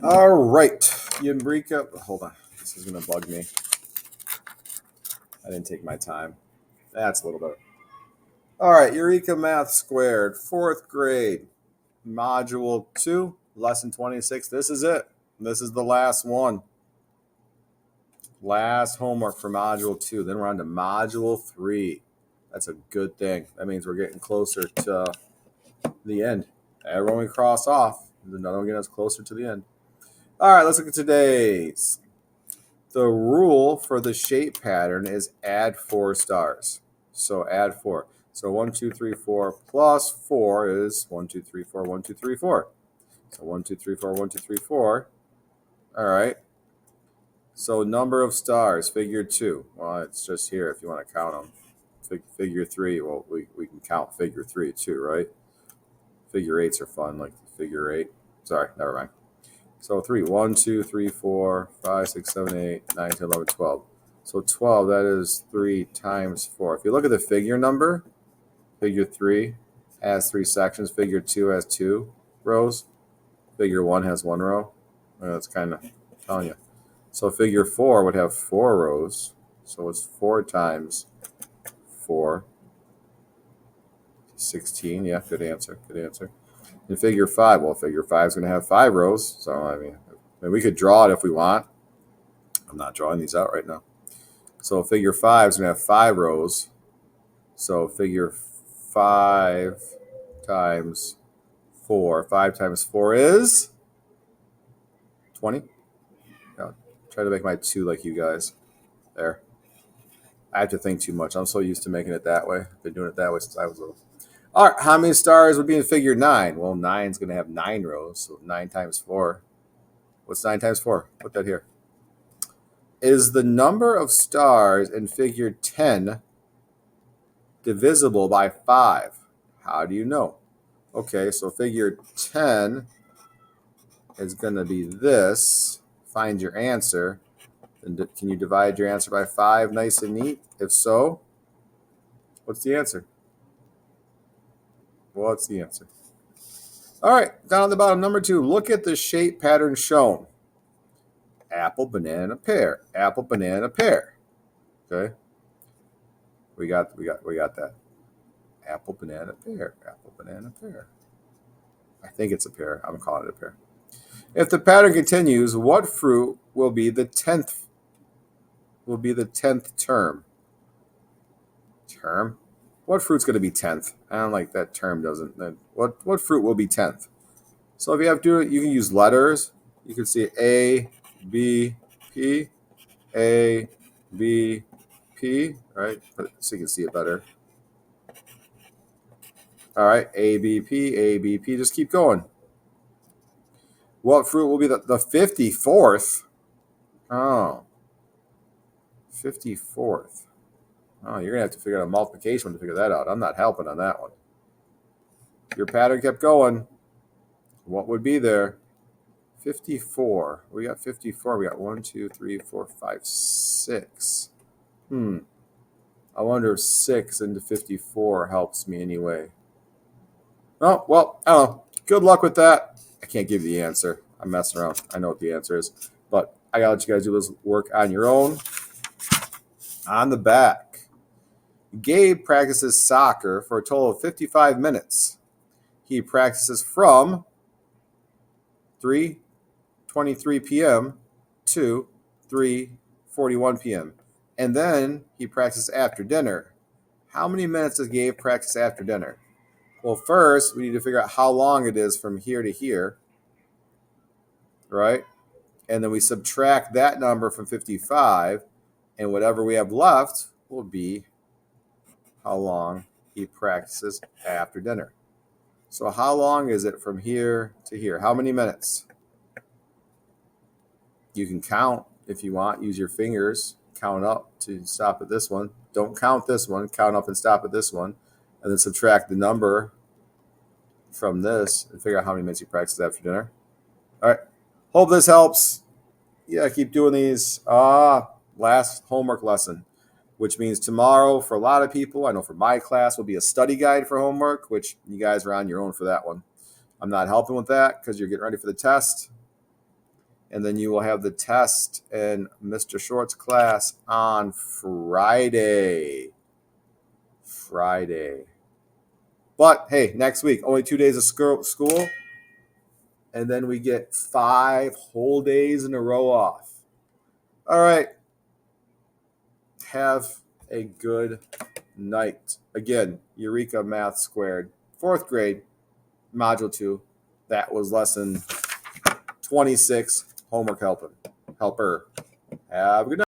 All right, Eureka. Hold on, this is gonna bug me. I didn't take my time. That's a little better. All right, Eureka Math Squared, fourth grade, module 2, lesson 26. This is it. This is the last one. Last homework for module 2. Then we're on to module 3. That's a good thing. That means we're getting closer to the end. Everyone we cross off, another one getting us closer to the end. All right, let's look at today's. The rule for the shape pattern is add 4 stars. So add 4. So 1, 2, 3, 4 plus 4 is 1, 2, 3, 4, 1, 2, 3, 4. So 1, 2, 3, 4, 1, 2, 3, 4. All right. So number of stars, figure 2. Well, it's just here if you want to count them. Figure 3, well, we can count figure 3 too, right? Figure 8s are fun, like figure 8. Sorry, never mind. So 3, 1, 2, 3, 4, 5, 6, 7, 8, 9, 10, 11, 12. So 12, that is 3 times 4. If you look at the figure number, figure 3 has 3 sections. Figure 2 has 2 rows. Figure 1 has 1 row. That's kind of telling you. So figure 4 would have 4 rows. So it's 4 times 4. 16. Yeah, good answer. Good answer. And figure 5, well, figure 5 is going to have 5 rows. So, I mean, we could draw it if we want. I'm not drawing these out right now. So figure 5 is going to have 5 rows. So figure 5 times 4. 5 times 4 is 20. Yeah, try to make my 2 like you guys. There. I have to think too much. I'm so used to making it that way. I've been doing it that way since I was little. All right, how many stars would be in figure 9? Well, 9 is going to have 9 rows. So 9 times 4. What's 9 times 4? Put that here. Is the number of stars in figure 10 divisible by 5? How do you know? Okay, so figure 10 is going to be this. Find your answer. And can you divide your answer by 5 nice and neat? If so, what's the answer? What's the answer? All right, down at the bottom, number 2, look at the shape pattern shown. Apple, banana, pear. Apple, banana, pear. Okay. We got that. Apple, banana, pear. Apple, banana, pear. I think it's a pear. I'm calling it a pear. If the pattern continues, what fruit will be the 10th term? Term? What fruit's going to be 10th? I don't like that term doesn't. What fruit will be 10th? So if you have to do it, you can use letters. You can see A, B, P, A, B, P, right? So you can see it better. All right, A, B, P, A, B, P. Just keep going. What fruit will be the 54th? Oh, 54th. Oh, you're going to have to figure out a multiplication to figure that out. I'm not helping on that one. Your pattern kept going. What would be there? 54. We got 54. We got 1, 2, 3, 4, 5, 6. I wonder if 6 into 54 helps me anyway. Oh, well, I don't know. Good luck with that. I can't give you the answer. I'm messing around. I know what the answer is. But I got to let you guys do this work on your own. On the back, Gabe practices soccer for a total of 55 minutes. He practices from 3:23 p.m. to 3:41 p.m. And then he practices after dinner. How many minutes does Gabe practice after dinner? Well, first, we need to figure out how long it is from here to here, right? And then we subtract that number from 55, and whatever we have left will be how long he practices after dinner. So how long is it from here to here? How many minutes? You can count if you want. Use your fingers. Count up to stop at this one. Don't count this one. Count up and stop at this one. And then subtract the number from this and figure out how many minutes you practice after dinner. All right. Hope this helps. Yeah, keep doing these. Last homework lesson, which means tomorrow for a lot of people, I know for my class, will be a study guide for homework, which you guys are on your own for that one. I'm not helping with that because you're getting ready for the test. And then you will have the test in Mr. Short's class on Friday. But, hey, next week, only 2 days of school. And then we get 5 whole days in a row off. All right. Have a good night. Again, Eureka Math Squared, 4th grade, Module 2. That was lesson 26, homework helper. Have a good night.